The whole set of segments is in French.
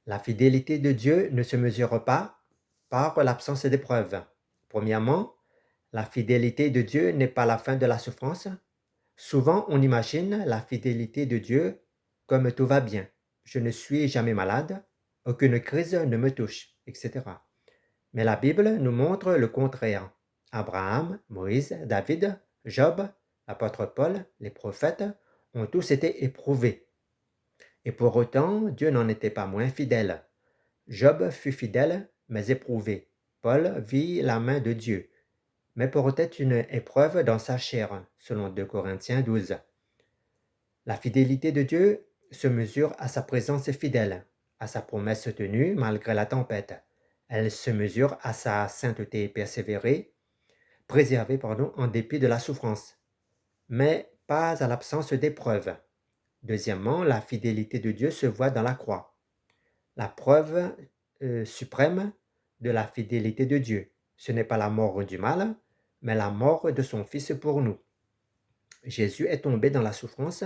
La fidélité de Dieu ne se mesure pas par l'absence d'épreuves. Premièrement, la fidélité de Dieu n'est pas la fin de la souffrance. Souvent, on imagine la fidélité de Dieu comme tout va bien. Je ne suis jamais malade, aucune crise ne me touche, etc. Mais la Bible nous montre le contraire. Abraham, Moïse, David, Job, l'apôtre Paul, les prophètes ont tous été éprouvés. Et pour autant, Dieu n'en était pas moins fidèle. Job fut fidèle, mais éprouvé. Paul vit la main de Dieu, mais portait une épreuve dans sa chair, selon 2 Corinthiens 12. La fidélité de Dieu se mesure à sa présence fidèle, à sa promesse tenue malgré la tempête. Elle se mesure à sa sainteté préservée en dépit de la souffrance, mais pas à l'absence d'épreuves. Deuxièmement, la fidélité de Dieu se voit dans la croix. La preuve suprême de la fidélité de Dieu, ce n'est pas la mort du mal, mais la mort de son Fils pour nous. Jésus est tombé dans la souffrance,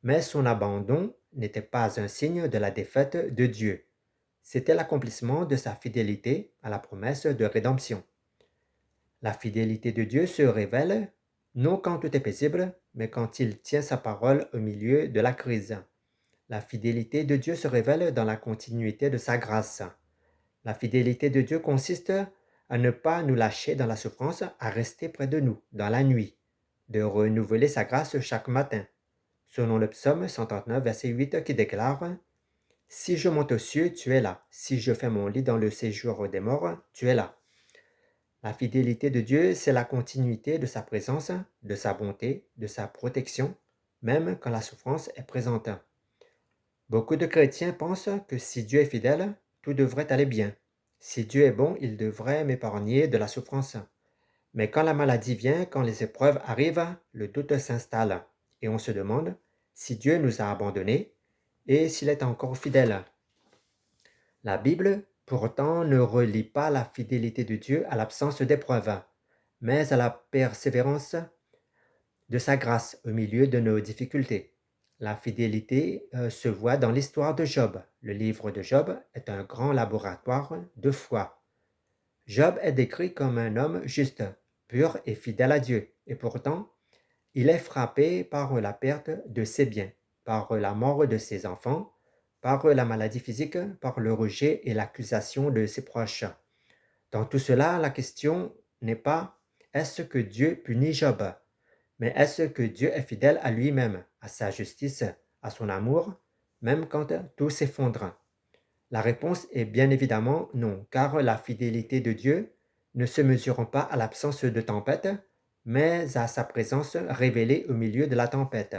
mais son abandon n'était pas un signe de la défaite de Dieu. C'était l'accomplissement de sa fidélité à la promesse de rédemption. La fidélité de Dieu se révèle non quand tout est paisible, mais quand il tient sa parole au milieu de la crise. La fidélité de Dieu se révèle dans la continuité de sa grâce. La fidélité de Dieu consiste à ne pas nous lâcher dans la souffrance, à rester près de nous dans la nuit, de renouveler sa grâce chaque matin. Selon le psaume 139, verset 8, qui déclare « Si je monte aux cieux, tu es là. Si je fais mon lit dans le séjour des morts, tu es là. » La fidélité de Dieu, c'est la continuité de sa présence, de sa bonté, de sa protection, même quand la souffrance est présente. Beaucoup de chrétiens pensent que si Dieu est fidèle, tout devrait aller bien. Si Dieu est bon, il devrait m'épargner de la souffrance. Mais quand la maladie vient, quand les épreuves arrivent, le doute s'installe et on se demande si Dieu nous a abandonnés et s'il est encore fidèle. La Bible, pourtant, ne relie pas la fidélité de Dieu à l'absence d'épreuves, mais à la persévérance de sa grâce au milieu de nos difficultés. La fidélité se voit dans l'histoire de Job. Le livre de Job est un grand laboratoire de foi. Job est décrit comme un homme juste, pur et fidèle à Dieu, et pourtant, il est frappé par la perte de ses biens, par la mort de ses enfants, par la maladie physique, par le rejet et l'accusation de ses proches. Dans tout cela, la question n'est pas est-ce que Dieu punit Job, mais est-ce que Dieu est fidèle à lui-même, à sa justice, à son amour, même quand tout s'effondre? La réponse est bien évidemment non, car la fidélité de Dieu ne se mesure pas à l'absence de tempête, mais à sa présence révélée au milieu de la tempête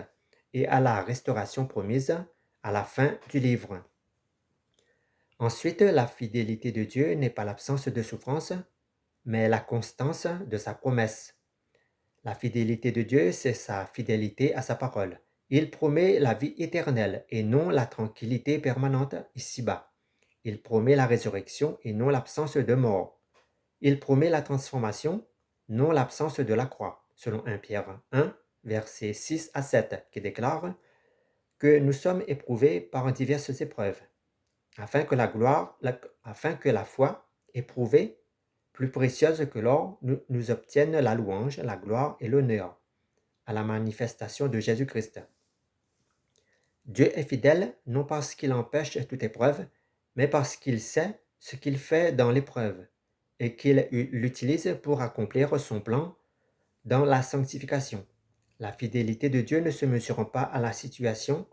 et à la restauration promise à la fin du livre. Ensuite, la fidélité de Dieu n'est pas l'absence de souffrance, mais la constance de sa promesse. La fidélité de Dieu, c'est sa fidélité à sa parole. Il promet la vie éternelle et non la tranquillité permanente ici-bas. Il promet la résurrection et non l'absence de mort. Il promet la transformation, non l'absence de la croix, selon 1 Pierre 1, versets 6 à 7, qui déclare que nous sommes éprouvés par diverses épreuves, afin que la foi éprouvée, plus précieuse que l'or, nous obtienne la louange, la gloire et l'honneur à la manifestation de Jésus-Christ. Dieu est fidèle non parce qu'il empêche toute épreuve, mais parce qu'il sait ce qu'il fait dans l'épreuve et qu'il l'utilise pour accomplir son plan dans la sanctification. La fidélité de Dieu ne se mesure pas à la situation,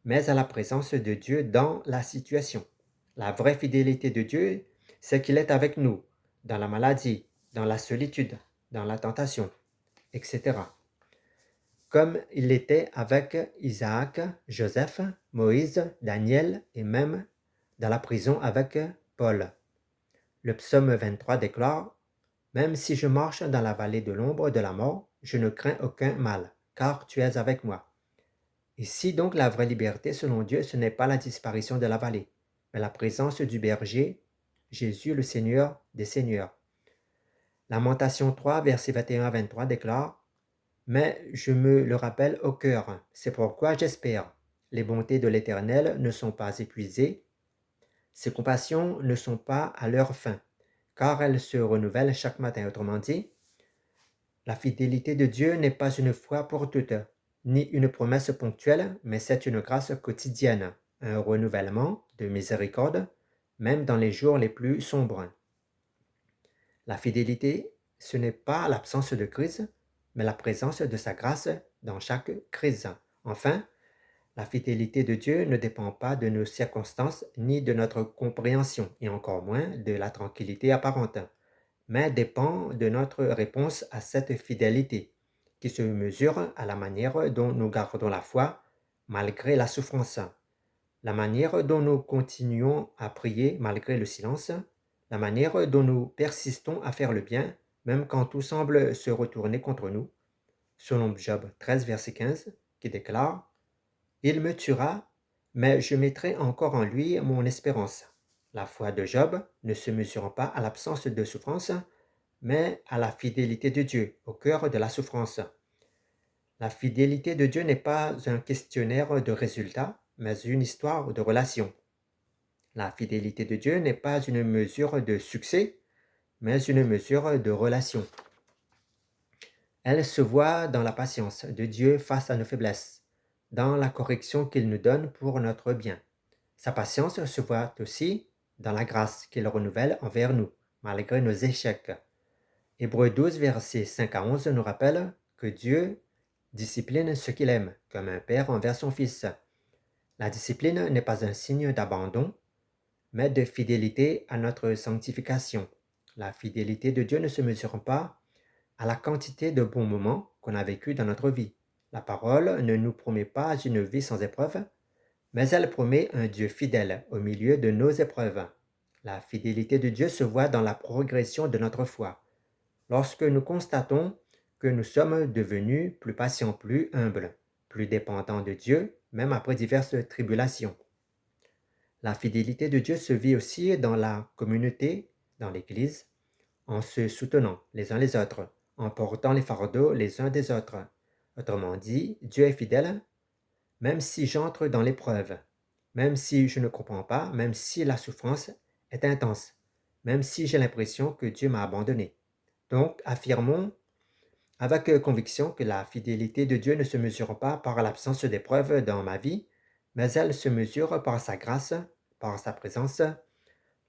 mais à la présence de Dieu dans la situation. La vraie fidélité de Dieu, c'est qu'il est avec nous, dans la maladie, dans la solitude, dans la tentation, etc. Comme il l'était avec Isaac, Joseph, Moïse, Daniel et même dans la prison avec Paul. Le psaume 23 déclare « Même si je marche dans la vallée de l'ombre de la mort, je ne crains aucun mal, car tu es avec moi. » Ici donc la vraie liberté selon Dieu, ce n'est pas la disparition de la vallée, mais la présence du berger, Jésus le Seigneur des Seigneurs. Lamentation 3, versets 21 à 23 déclare « Mais je me le rappelle au cœur, c'est pourquoi j'espère. Les bontés de l'Éternel ne sont pas épuisées, Ses compassions ne sont pas à leur fin, car elles se renouvellent chaque matin. Autrement dit, la fidélité de Dieu n'est pas une fois pour toutes, ni une promesse ponctuelle, mais c'est une grâce quotidienne, un renouvellement de miséricorde, même dans les jours les plus sombres. La fidélité, ce n'est pas l'absence de crise, mais la présence de sa grâce dans chaque crise. Enfin, la fidélité de Dieu ne dépend pas de nos circonstances ni de notre compréhension, et encore moins de la tranquillité apparente, mais dépend de notre réponse à cette fidélité, qui se mesure à la manière dont nous gardons la foi malgré la souffrance, la manière dont nous continuons à prier malgré le silence, la manière dont nous persistons à faire le bien, même quand tout semble se retourner contre nous, selon Job 13, verset 15, qui déclare: Il me tuera, mais je mettrai encore en lui mon espérance. La foi de Job ne se mesurant pas à l'absence de souffrance, mais à la fidélité de Dieu au cœur de la souffrance. La fidélité de Dieu n'est pas un questionnaire de résultats, mais une histoire de relation. La fidélité de Dieu n'est pas une mesure de succès, mais une mesure de relation. Elle se voit dans la patience de Dieu face à nos faiblesses, dans la correction qu'il nous donne pour notre bien. Sa patience se voit aussi dans la grâce qu'il renouvelle envers nous, malgré nos échecs. Hébreux 12, versets 5 à 11 nous rappelle que Dieu discipline ce qu'il aime, comme un père envers son fils. La discipline n'est pas un signe d'abandon, mais de fidélité à notre sanctification. La fidélité de Dieu ne se mesure pas à la quantité de bons moments qu'on a vécus dans notre vie. La parole ne nous promet pas une vie sans épreuve, mais elle promet un Dieu fidèle au milieu de nos épreuves. La fidélité de Dieu se voit dans la progression de notre foi. Lorsque nous constatons que nous sommes devenus plus patients, plus humbles, plus dépendants de Dieu, même après diverses tribulations. La fidélité de Dieu se vit aussi dans la communauté, dans l'Église, en se soutenant les uns les autres, en portant les fardeaux les uns des autres. Autrement dit, Dieu est fidèle, même si j'entre dans l'épreuve, même si je ne comprends pas, même si la souffrance est intense, même si j'ai l'impression que Dieu m'a abandonné. Donc, affirmons avec conviction que la fidélité de Dieu ne se mesure pas par l'absence d'épreuves dans ma vie, mais elle se mesure par sa grâce, par sa présence,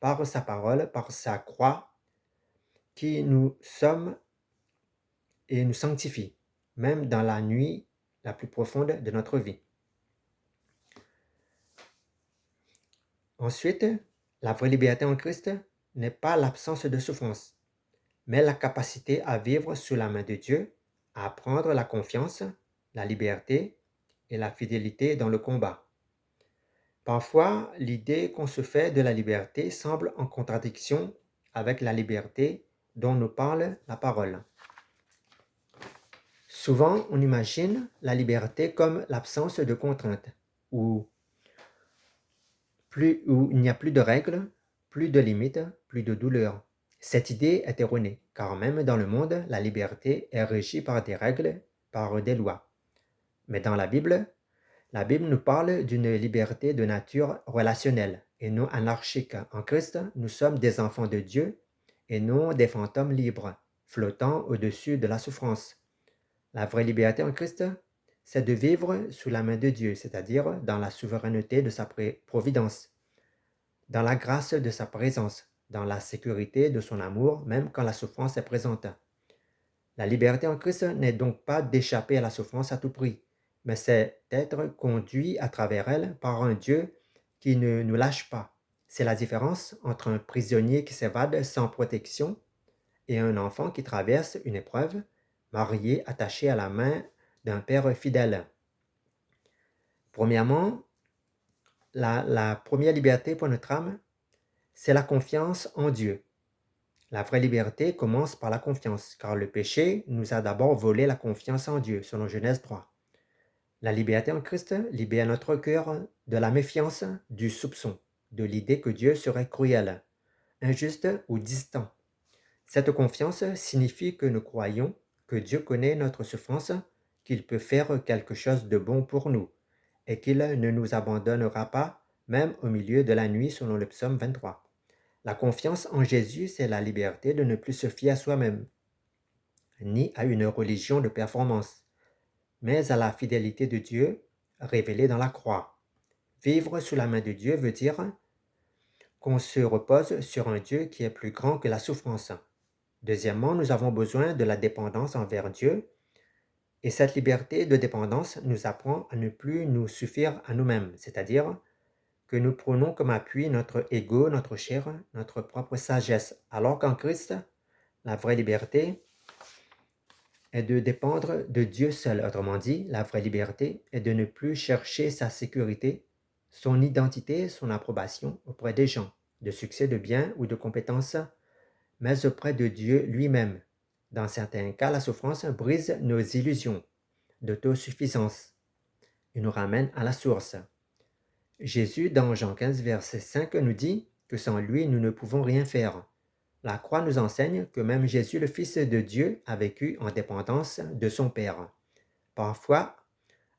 par sa parole, par sa croix, qui nous sommes et nous sanctifie, même dans la nuit la plus profonde de notre vie. Ensuite, la vraie liberté en Christ n'est pas l'absence de souffrance, mais la capacité à vivre sous la main de Dieu, à prendre la confiance, la liberté et la fidélité dans le combat. Parfois, l'idée qu'on se fait de la liberté semble en contradiction avec la liberté dont nous parle la parole. Souvent, on imagine la liberté comme l'absence de contraintes, où il n'y a plus de règles, plus de limites, plus de douleurs. Cette idée est erronée, car même dans le monde, la liberté est régie par des règles, par des lois. Mais dans la Bible nous parle d'une liberté de nature relationnelle et non anarchique. En Christ, nous sommes des enfants de Dieu et non des fantômes libres, flottant au-dessus de la souffrance. La vraie liberté en Christ, c'est de vivre sous la main de Dieu, c'est-à-dire dans la souveraineté de sa providence, dans la grâce de sa présence, dans la sécurité de son amour, même quand la souffrance est présente. La liberté en Christ n'est donc pas d'échapper à la souffrance à tout prix, mais c'est d'être conduit à travers elle par un Dieu qui ne nous lâche pas. C'est la différence entre un prisonnier qui s'évade sans protection et un enfant qui traverse une épreuve, marié, attaché à la main d'un père fidèle. Premièrement, la première liberté pour notre âme, c'est la confiance en Dieu. La vraie liberté commence par la confiance, car le péché nous a d'abord volé la confiance en Dieu, selon Genèse 3. La liberté en Christ libère notre cœur de la méfiance, du soupçon, de l'idée que Dieu serait cruel, injuste ou distant. Cette confiance signifie que nous croyons que Dieu connaît notre souffrance, qu'il peut faire quelque chose de bon pour nous, et qu'il ne nous abandonnera pas même au milieu de la nuit selon le psaume 23. La confiance en Jésus, c'est la liberté de ne plus se fier à soi-même, ni à une religion de performance, mais à la fidélité de Dieu révélée dans la croix. Vivre sous la main de Dieu veut dire qu'on se repose sur un Dieu qui est plus grand que la souffrance. Deuxièmement, nous avons besoin de la dépendance envers Dieu, et cette liberté de dépendance nous apprend à ne plus nous suffire à nous-mêmes, c'est-à-dire que nous prenons comme appui notre ego, notre chair, notre propre sagesse, alors qu'en Christ, la vraie liberté est de dépendre de Dieu seul. Autrement dit, la vraie liberté est de ne plus chercher sa sécurité, son identité, son approbation auprès des gens, de succès, de biens ou de compétences, mais auprès de Dieu lui-même. Dans certains cas, la souffrance brise nos illusions d'autosuffisance et nous ramène à la source. Jésus, dans Jean 15, verset 5, nous dit que sans lui, nous ne pouvons rien faire. La croix nous enseigne que même Jésus, le Fils de Dieu, a vécu en dépendance de son Père. Parfois,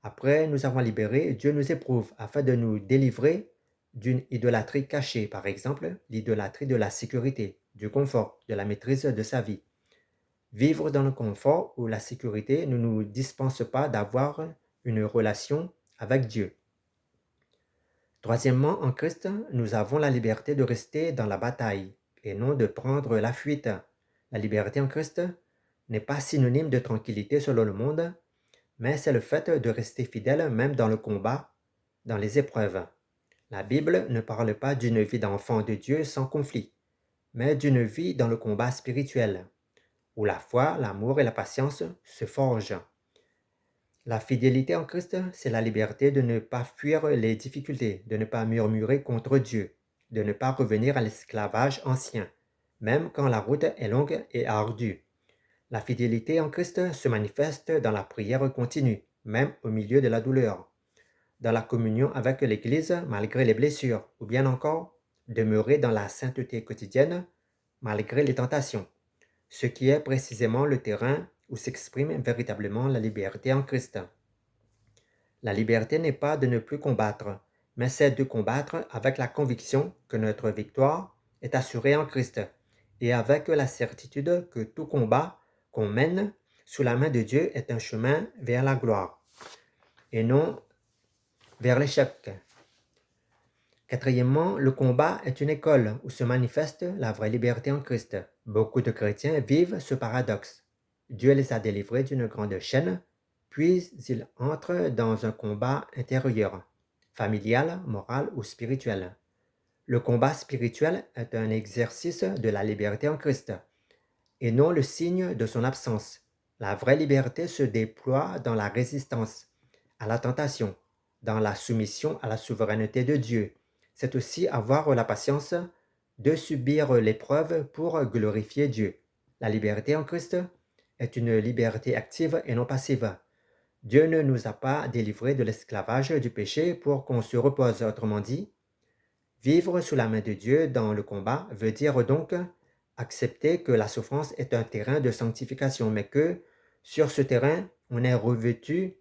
après nous avoir libérés, Dieu nous éprouve afin de nous délivrer d'une idolâtrie cachée, par exemple l'idolâtrie de la sécurité, du confort, de la maîtrise de sa vie. Vivre dans le confort ou la sécurité ne nous dispense pas d'avoir une relation avec Dieu. Troisièmement, en Christ, nous avons la liberté de rester dans la bataille et non de prendre la fuite. La liberté en Christ n'est pas synonyme de tranquillité selon le monde, mais c'est le fait de rester fidèle même dans le combat, dans les épreuves. La Bible ne parle pas d'une vie d'enfant de Dieu sans conflit, mais d'une vie dans le combat spirituel, où la foi, l'amour et la patience se forgent. La fidélité en Christ, c'est la liberté de ne pas fuir les difficultés, de ne pas murmurer contre Dieu, de ne pas revenir à l'esclavage ancien, même quand la route est longue et ardue. La fidélité en Christ se manifeste dans la prière continue, même au milieu de la douleur, dans la communion avec l'Église malgré les blessures, ou bien encore demeurer dans la sainteté quotidienne malgré les tentations, ce qui est précisément le terrain où s'exprime véritablement la liberté en Christ. La liberté n'est pas de ne plus combattre, mais c'est de combattre avec la conviction que notre victoire est assurée en Christ et avec la certitude que tout combat qu'on mène sous la main de Dieu est un chemin vers la gloire et non vers l'échec. Quatrièmement, le combat est une école où se manifeste la vraie liberté en Christ. Beaucoup de chrétiens vivent ce paradoxe. Dieu les a délivrés d'une grande chaîne, puis ils entrent dans un combat intérieur, familial, moral ou spirituel. Le combat spirituel est un exercice de la liberté en Christ, et non le signe de son absence. La vraie liberté se déploie dans la résistance à la tentation, dans la soumission à la souveraineté de Dieu. C'est aussi avoir la patience de subir l'épreuve pour glorifier Dieu. La liberté en Christ est une liberté active et non passive. Dieu ne nous a pas délivrés de l'esclavage du péché pour qu'on se repose. Autrement dit, vivre sous la main de Dieu dans le combat veut dire donc accepter que la souffrance est un terrain de sanctification, mais que sur ce terrain, on est revêtu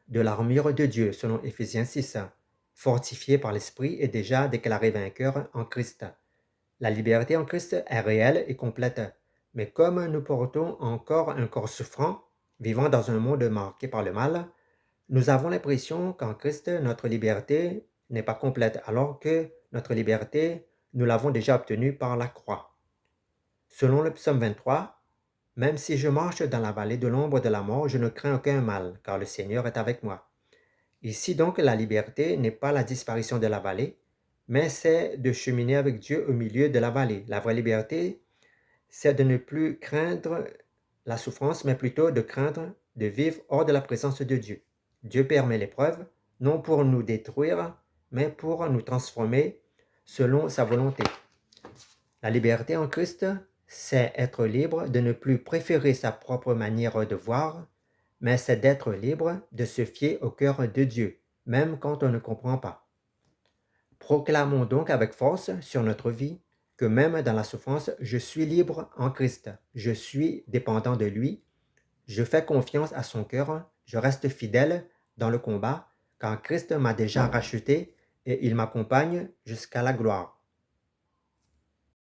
de l'armure de Dieu, selon Éphésiens 6, fortifié par l'Esprit et déjà déclaré vainqueur en Christ. La liberté en Christ est réelle et complète, mais comme nous portons encore un corps souffrant, vivant dans un monde marqué par le mal, nous avons l'impression qu'en Christ, notre liberté n'est pas complète, alors que notre liberté, nous l'avons déjà obtenue par la croix. Selon le psaume 23, même si je marche dans la vallée de l'ombre de la mort, je ne crains aucun mal, car le Seigneur est avec moi. Ici donc, la liberté n'est pas la disparition de la vallée, mais c'est de cheminer avec Dieu au milieu de la vallée. La vraie liberté, c'est de ne plus craindre la souffrance, mais plutôt de craindre de vivre hors de la présence de Dieu. Dieu permet l'épreuve, non pour nous détruire, mais pour nous transformer selon sa volonté. La liberté en Christ, c'est être libre de ne plus préférer sa propre manière de voir, mais c'est d'être libre de se fier au cœur de Dieu, même quand on ne comprend pas. Proclamons donc avec force sur notre vie que même dans la souffrance, je suis libre en Christ, je suis dépendant de lui, je fais confiance à son cœur, je reste fidèle dans le combat, car Christ m'a déjà racheté et il m'accompagne jusqu'à la gloire.